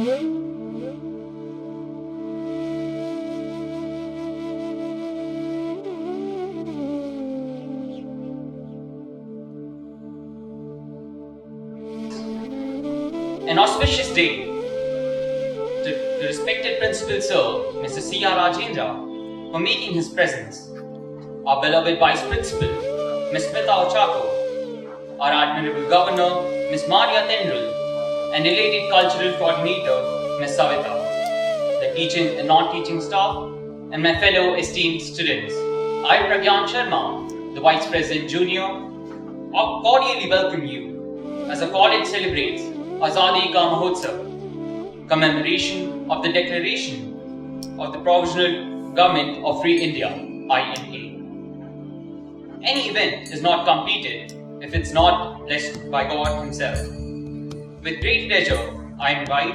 An auspicious day to the respected Principal Sir, Mr. C.R. Rajendra, for making his presence, our beloved Vice Principal, Ms. Smita Ochako, our Admirable Governor, Ms. Maria Tendril, and elated Cultural Coordinator, Ms. Savita, the teaching and non-teaching staff, and my fellow esteemed students. I, Pragyan Sharma, the Vice President Junior, cordially welcome you as the college celebrates Azadi Ka Mahotsav, commemoration of the declaration of the Provisional Government of Free India, INA. Any event is not completed if it's not blessed by God Himself. With great pleasure, I invite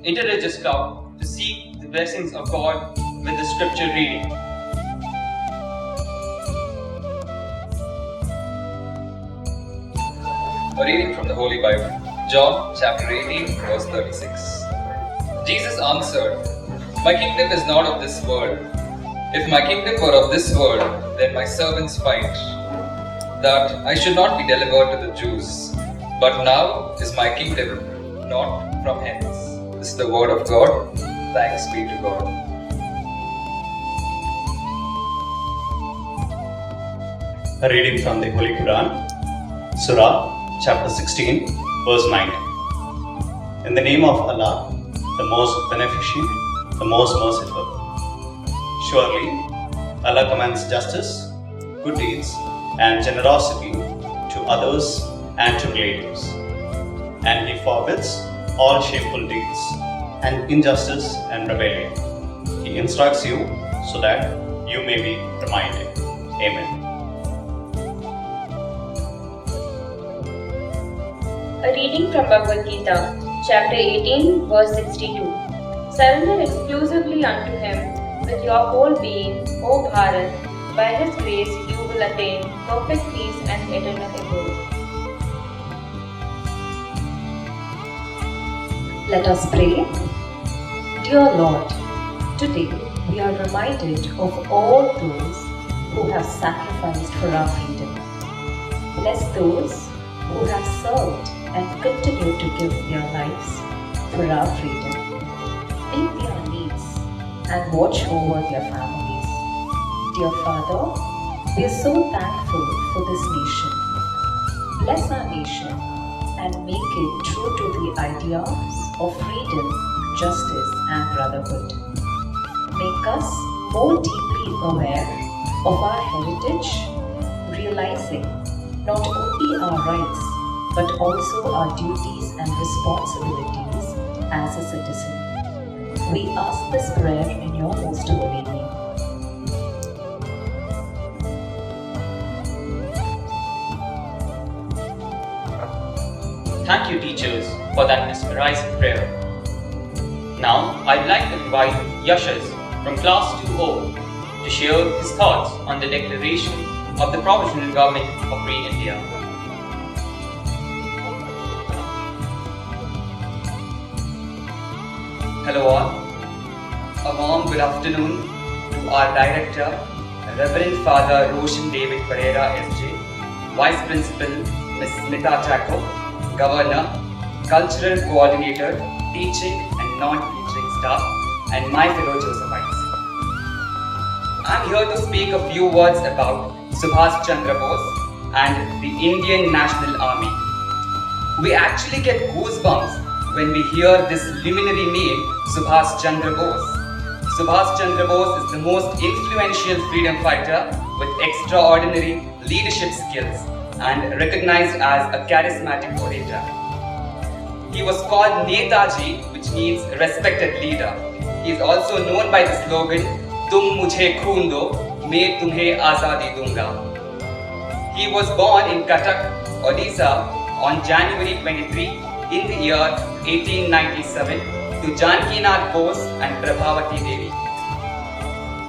Interreligious Club to seek the blessings of God with the scripture reading. A reading from the Holy Bible, John chapter 18, verse 36. Jesus answered, "My kingdom is not of this world. If my kingdom were of this world, then my servants fight, that I should not be delivered to the Jews. But now is my kingdom not from hence." This is the word of God. Thanks be to God. A reading from the Holy Quran, Surah chapter 16, verse 9. In the name of Allah, the most beneficent, the most merciful. Surely, Allah commands justice, good deeds, and generosity to others and to relatives. And He forbids all shameful deeds and injustice and rebellion. He instructs you so that you may be reminded. Amen. A reading from Bhagavad Gita, chapter 18, verse 62. Surrender exclusively unto Him with your whole being, O Bharat. By His grace you will attain perfect peace and eternal abode. Let us pray. Dear Lord, today we are reminded of all those who have sacrificed for our freedom. Bless those who have served and continue to give their lives for our freedom. Meet their needs and watch over their families. Dear Father, we are so thankful for this nation. Bless our nation and make it true to the ideas of freedom, justice, and brotherhood. Make us more deeply aware of our heritage, realizing not only our rights but also our duties and responsibilities as a citizen. We ask this prayer in your most holy name. Thank you, teachers, for that mesmerizing prayer. Now, I'd like to invite Yashas from Class 2O to share his thoughts on the declaration of the Provisional Government of Free India. Hello all. A warm good afternoon to our Director, Reverend Father Roshan David Pereira SJ, Vice Principal Ms. Smita Ochako, Governor, Cultural Coordinator, Teaching and Non-Teaching Staff, and my fellow Josephites. I'm here to speak a few words about Subhash Chandra Bose and the Indian National Army. We actually get goosebumps when we hear this luminary name, Subhash Chandra Bose. Subhash Chandra Bose is the most influential freedom fighter with extraordinary leadership skills and recognized as a charismatic orator. He was called Netaji, which means respected leader. He is also known by the slogan, "Tum mujhe khoon do, main tumhe azadi dunga." He was born in Cuttack, Odisha on January 23 in the year 1897 to Janki Nath Bose and Prabhavati Devi.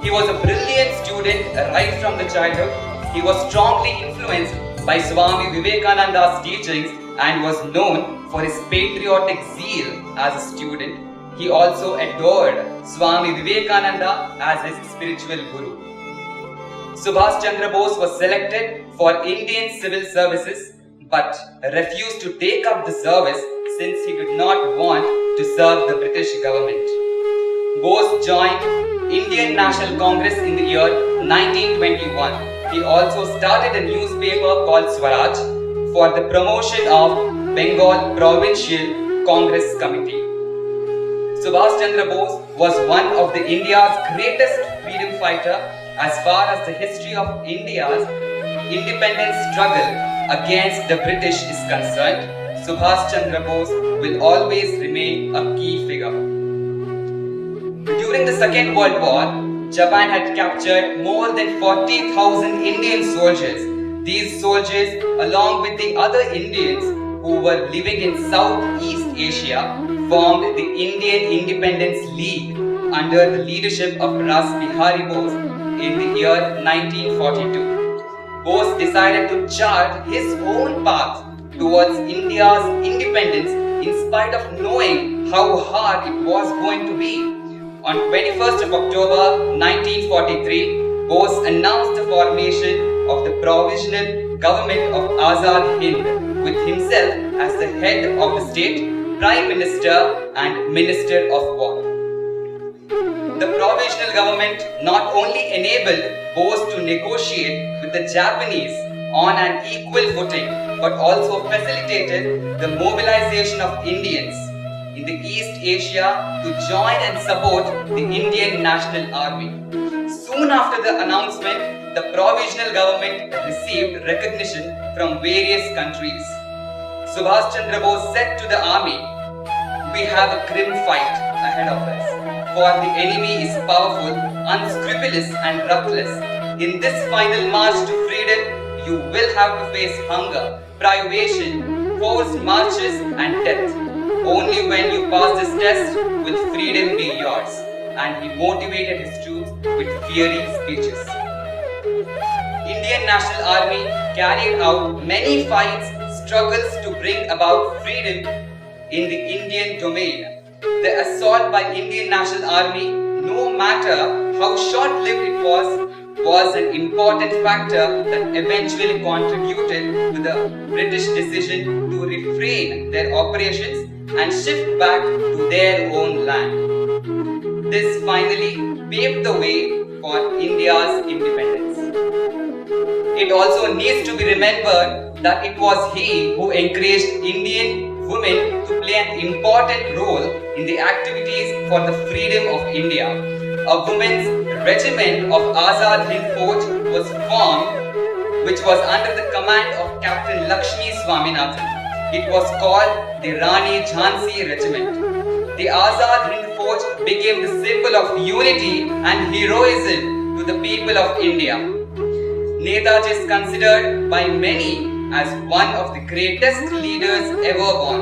He was a brilliant student right from the childhood. He was strongly influenced by Swami Vivekananda's teachings and was known for his patriotic zeal as a student. He also adored Swami Vivekananda as his spiritual guru. Subhash Chandra Bose was selected for Indian civil services but refused to take up the service since he did not want to serve the British government. Bose joined Indian National Congress in the year 1921. He also started a newspaper called Swaraj for the promotion of Bengal Provincial Congress Committee. Subhash Chandra Bose was one of the India's greatest freedom fighter as far as the history of India's independence struggle against the British is concerned. Subhash Chandra Bose will always remain a key figure. During the Second World War, Japan had captured more than 40,000 Indian soldiers. These soldiers, along with the other Indians who were living in Southeast Asia, formed the Indian Independence League under the leadership of Ras Bihari Bose in the year 1942. Bose decided to chart his own path towards India's independence in spite of knowing how hard it was going to be. On 21st of October 1943, Bose announced the formation of the Provisional Government of Azadi Hind with himself as the head of the state, Prime Minister and Minister of War. The Provisional Government not only enabled Bose to negotiate with the Japanese on an equal footing but also facilitated the mobilization of Indians in the East Asia to join and support the Indian National Army. Soon after the announcement, the Provisional Government received recognition from various countries. Subhash Chandra Bose said to the army, "We have a grim fight ahead of us, for the enemy is powerful, unscrupulous and ruthless. In this final march to freedom, you will have to face hunger, privation, forced marches and death. Only when you pass this test will freedom be yours." And he motivated his troops with fiery speeches. Indian National Army carried out many fights, struggles to bring about freedom in the Indian domain. The assault by Indian National Army, no matter how short-lived it was an important factor that eventually contributed to the British decision to refrain their operations and shift back to their own land. This finally paved the way for India's independence. It also needs to be remembered that it was he who encouraged Indian women to play an important role in the activities for the freedom of India. A women's regiment of Azadi Hind Fauj was formed, which was under the command of Captain Lakshmi Swaminathan. It was called the Rani Jhansi Regiment. The Azadi Hind Fauj became the symbol of unity and heroism to the people of India. Netaji is considered by many as one of the greatest leaders ever born.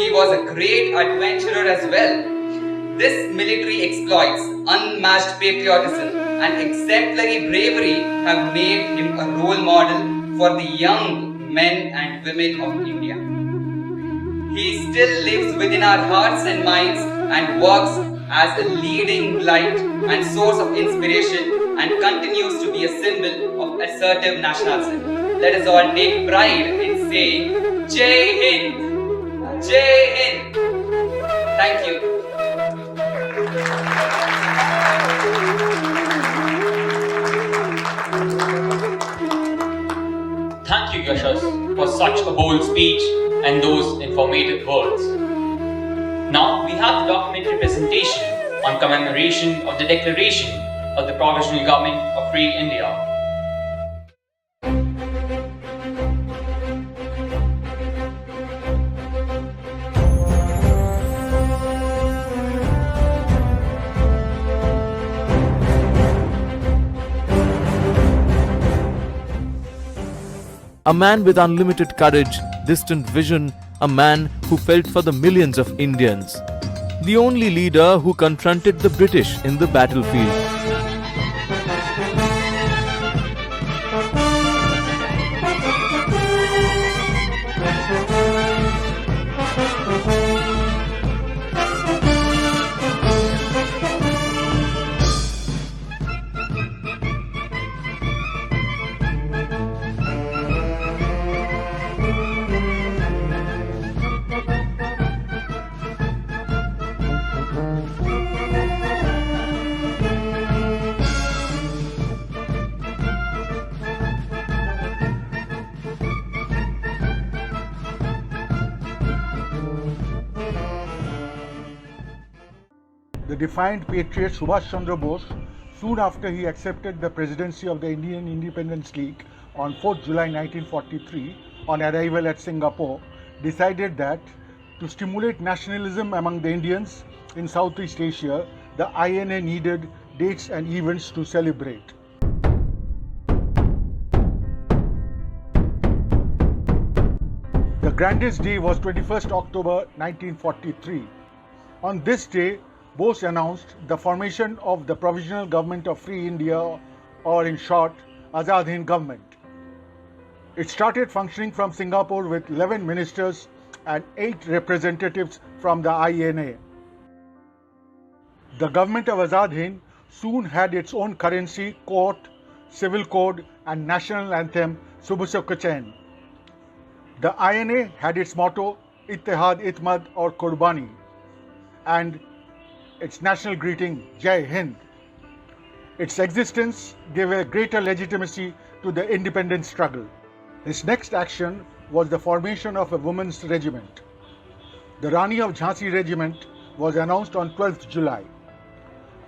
He was a great adventurer as well. This military exploits, unmatched patriotism and exemplary bravery have made him a role model for the young men and women of India. He still lives within our hearts and minds and works as a leading light and source of inspiration and continues to be a symbol of assertive nationalism. Let us all take pride in saying, Jai Hind! Jai Hind! Thank you. Thank you, Yashas, for such a bold speech and those informative words. Now we have the documentary presentation on commemoration of the declaration of the Provisional Government of Free India. A man with unlimited courage, distant vision, a man who felt for the millions of Indians. The only leader who confronted the British in the battlefield. the defiant patriot Subhash Chandra Bose, soon after he accepted the presidency of the Indian Independence League on 4th July 1943, on arrival at Singapore, decided that to stimulate nationalism among the Indians in Southeast Asia, the INA needed dates and events to celebrate. The grandest day was 21st October 1943. On this day, Bose announced the formation of the Provisional Government of Free India, or in short, Azadi government. It started functioning from Singapore with 11 ministers and 8 representatives from the INA. The government of Azad Hind soon had its own currency, court, civil code and national anthem Subh Kachain. The INA had its motto Ittihad Itmad or Qurbani and its national greeting Jai Hind. Its existence gave a greater legitimacy to the independence struggle. Its next action was the formation of a women's regiment. The Rani of Jhansi Regiment was announced on 12th July.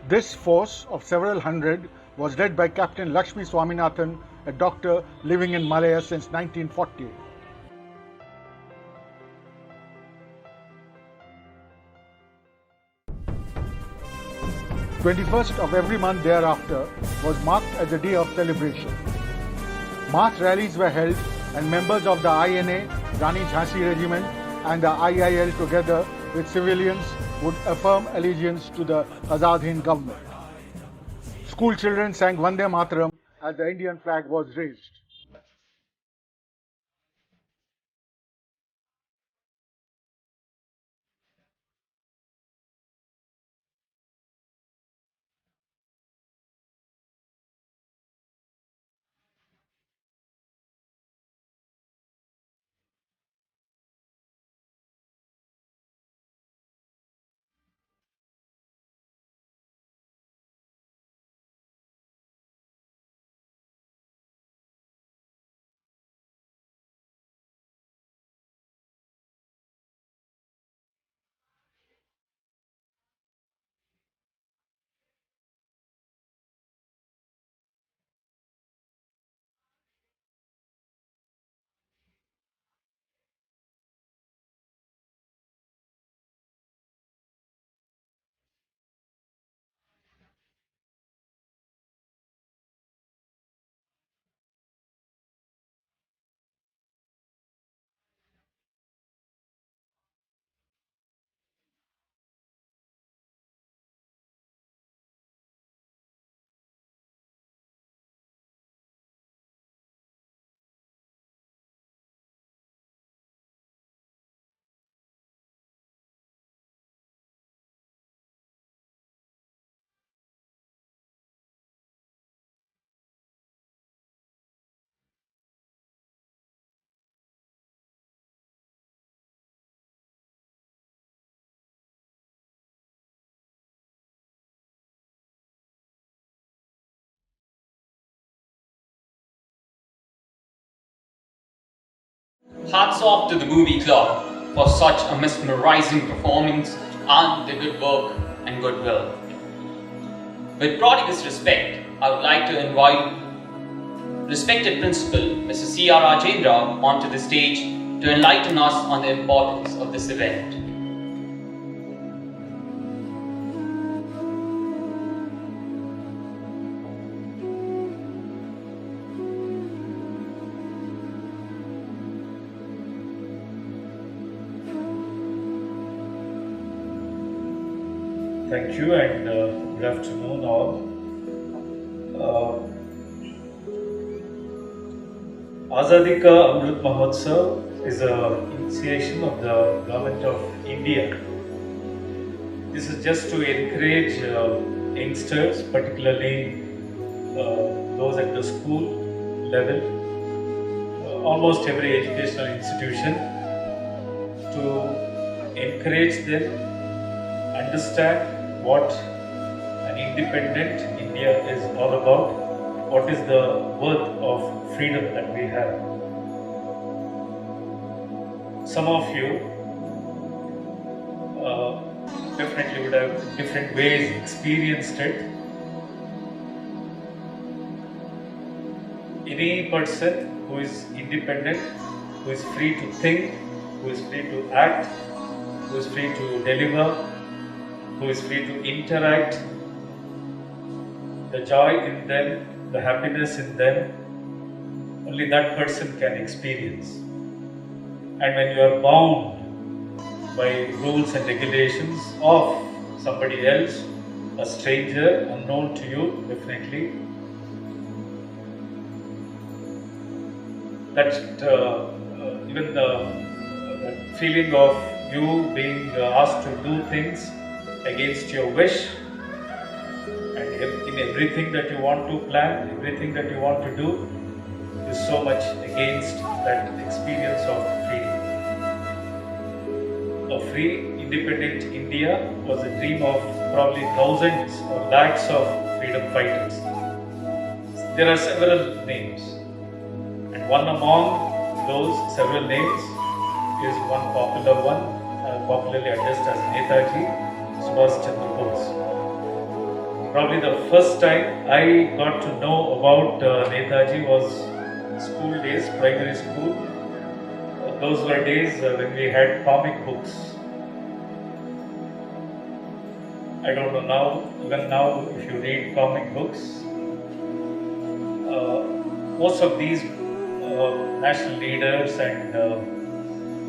This force of several hundred was led by Captain Lakshmi Swaminathan, a doctor living in Malaya since 1940. The 21st of every month thereafter was marked as a day of celebration. Mass rallies were held and members of the INA, Rani Jhansi Regiment and the IIL together with civilians would affirm allegiance to the Azad Hind government. School children sang Vande Mataram as the Indian flag was raised. Hats off to the movie club for such a mesmerizing performance and their good work and goodwill. With prodigious respect, I would like to invite respected Principal Mr. C.R. Rajendra onto the stage to enlighten us on the importance of this event. Thank you and good afternoon all. Azadi Ka Amrit Mahotsav is an initiation of the Government of India. This is just to encourage youngsters, particularly those at the school level, almost every educational institution, to encourage them understand what an independent India is all about, what is the worth of freedom that we have. Some of you definitely would have different ways experienced it. Any person who is independent, who is free to think, who is free to act, who is free to deliver, who is free to interact, the joy in them, the happiness in them, only that person can experience. And when you are bound by rules and regulations of somebody else, a stranger, unknown to you, definitely, that even the feeling of you being asked to do things against your wish, and in everything that you want to plan, everything that you want to do, is so much against that experience of freedom. A free, independent India was a dream of probably thousands or lakhs of freedom fighters. There are several names, and one among those several names is one popular one, popularly addressed as Netaji Subhash Chandra Bose. Probably the first time I got to know about Netaji was school days, primary school. Those were days when we had comic books. I don't know now, even now, if you read comic books, most of these national leaders and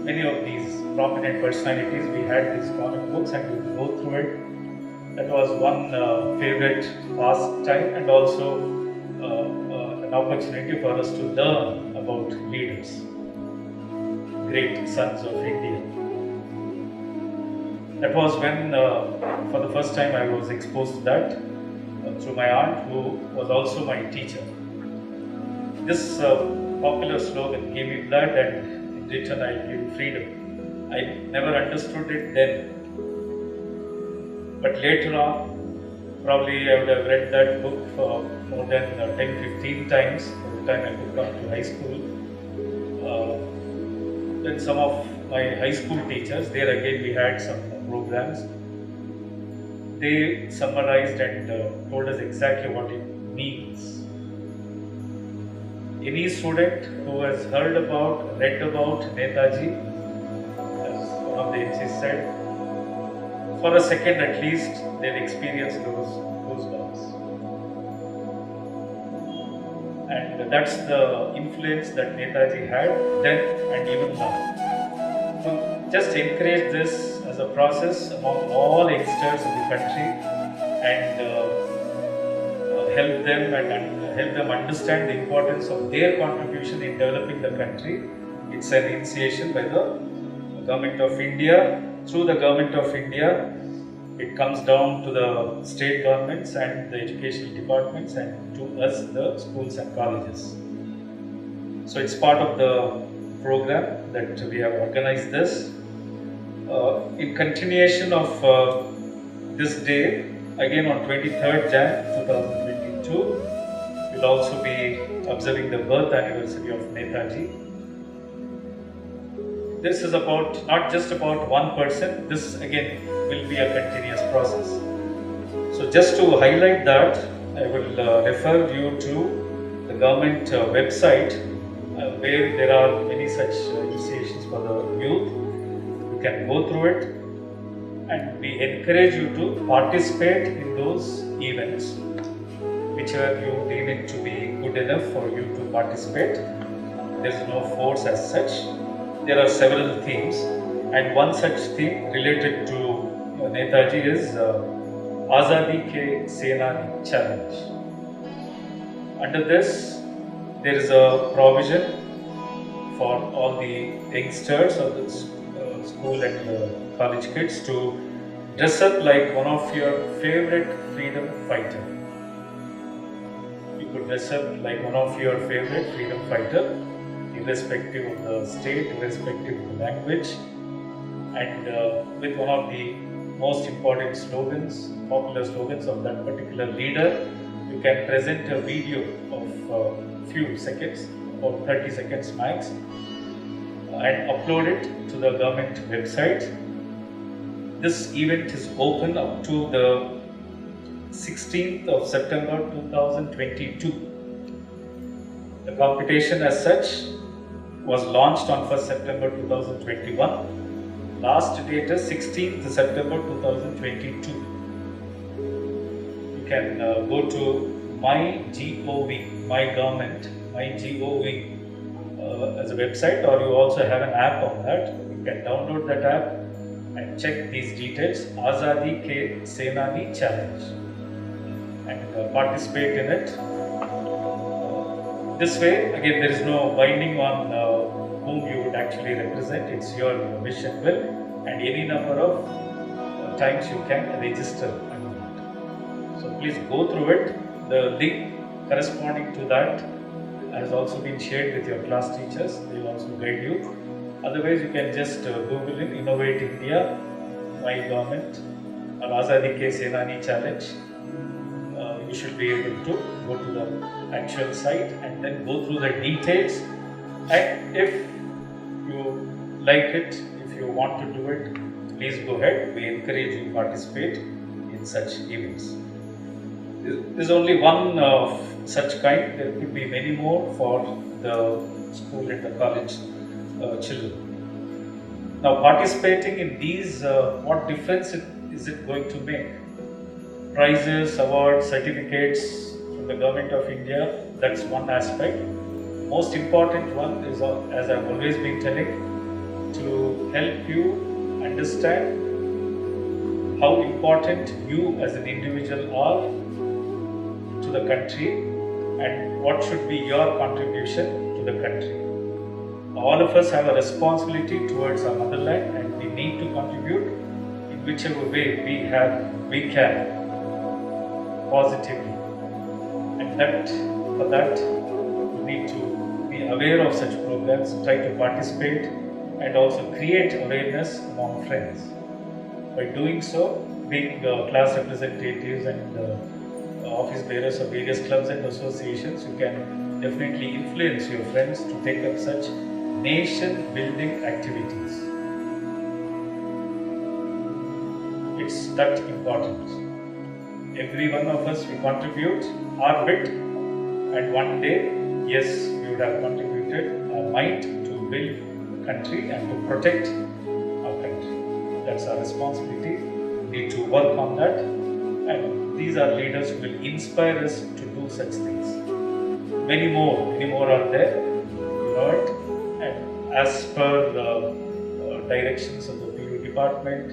many of these prominent personalities, we had these comic books and we would go through it. That was one favorite pastime and also an opportunity for us to learn about leaders, great sons of India. That was when, for the first time, I was exposed to that through my aunt, who was also my teacher. This popular slogan, "Give me blood and in return I'll give you freedom." I never understood it then. But later on, probably I would have read that book for more than 10-15 times by the time I got to high school. Then some of my high school teachers, there again we had some programs. They summarized and told us exactly what it means. Any student who has heard about, read about Netaji, as one of the MCs said, for a second at least, they'll experience those goosebumps. And that's the influence that Netaji had then and even now. To just encourage this as a process among all youngsters in the country and help them understand the importance of their contribution in developing the country. It's an initiation by the Government of India. Through the Government of India, it comes down to the state governments and the educational departments and to us, the schools and colleges. So it's part of the program that we have organized this. In continuation of this day, again on 23rd Jan 2022, we'll also be observing the birth anniversary of Netaji. This is about not just about one person, this again will be a continuous process. So just to highlight that, I will refer you to the government website where there are many such initiations for the youth. You can go through it and we encourage you to participate in those events, whichever you deem it to be good enough for you to participate. There is no force as such. There are several themes, and one such theme related to Netaji is Azadi Ke Senani Challenge. Under this, there is a provision for all the youngsters or the school and college kids to dress up like one of your favorite freedom fighter. You could dress up like one of your favorite freedom fighter, irrespective of the state, irrespective of the language, and with one of the most important slogans, popular slogans of that particular leader. You can present a video of few seconds, or 30 seconds max, and upload it to the government website. This event is open up to the 16th of September 2022. The competition as such was launched on 1st September 2021. Last date is 16th September 2022. You can go to my.gov, my government, my.gov as a website, or you also have an app on that. You can download that app and check these details. Azadi Ke Senani Challenge, and participate in it. This way, again, there is no binding on whom you would actually represent. It's your wish and will, and any number of times you can register under it. So please go through it. The link corresponding to that has also been shared with your class teachers. They will also guide you. Otherwise, you can just Google in Innovate India, My Government, or Azadi Ke Senani Challenge. You should be able to go to the actual site and then go through the details. And if you like it, if you want to do it, please go ahead. We encourage you to participate in such events. There's only one such kind. There could be many more for the school and the college children. Now, participating in these, what difference is it going to make? Prizes, awards, certificates from the Government of India, that's one aspect. Most important one is, as I've always been telling, to help you understand how important you as an individual are to the country and what should be your contribution to the country. All of us have a responsibility towards our motherland, and we need to contribute in whichever way we can positively. And for that, we need to be aware of such programs, try to participate, and also create awareness among friends. By doing so, being class representatives and office bearers of various clubs and associations, you can definitely influence your friends to take up such nation-building activities. It's that important. Every one of us, we contribute our bit, and one day, yes, we would have contributed our might to build country and to protect our country. That's our responsibility. We need to work on that, and these are leaders who will inspire us to do such things. Many more are there, you know it. And as per the directions of the PU department,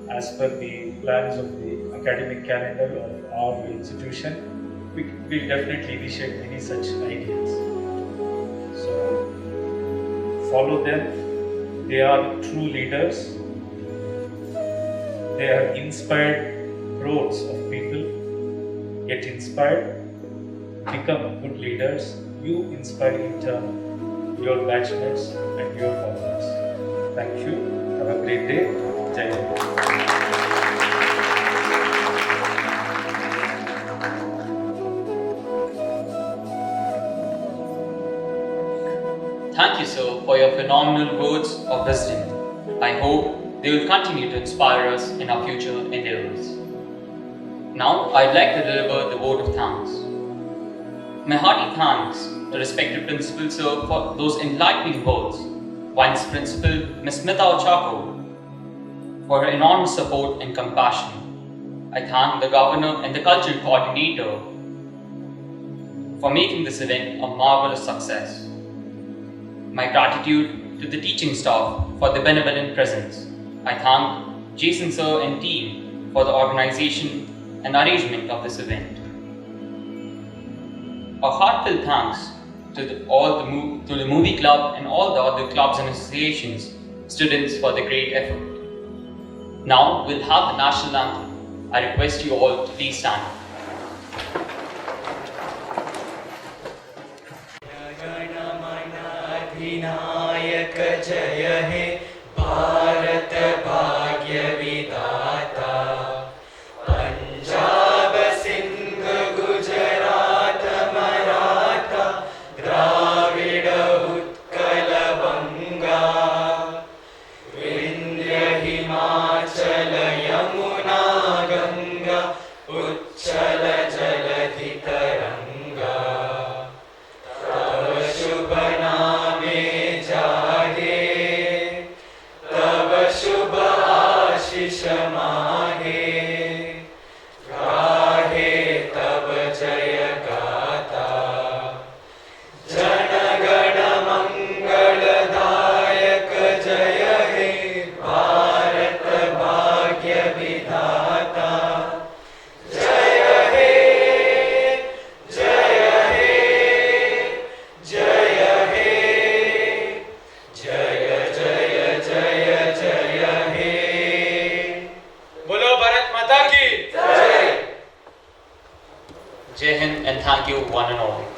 as per the plans of the academic calendar of our institution, we will definitely initiate many such ideas. So follow them. They are true leaders. They have inspired crores of people. Get inspired, become good leaders. You inspire in turn your batchmates and your followers. Thank you. Have a great day. Jai Hind. Thank you, sir, for your phenomenal words of wisdom. I hope they will continue to inspire us in our future endeavors. Now, I'd like to deliver the word of thanks. My hearty thanks to respected Principal Sir for those enlightening words, Vice Principal Ms. Smita Ochako for her enormous support and compassion. I thank the Governor and the Cultural Coordinator for making this event a marvelous success. My gratitude to the teaching staff for their benevolent presence. I thank Jason Sir and team for the organization and arrangement of this event. A heartfelt thanks to the movie club and all the other clubs and associations, students for the great effort. Now we'll have the national anthem. I request you all to please stand. Vinayak जय हे भारत भाग्य विधाता पंजाब सिंध गुजरात मराठा द्राविड उत्कल बंगा Vindhya Himachal Jai Hind and thank you one and all.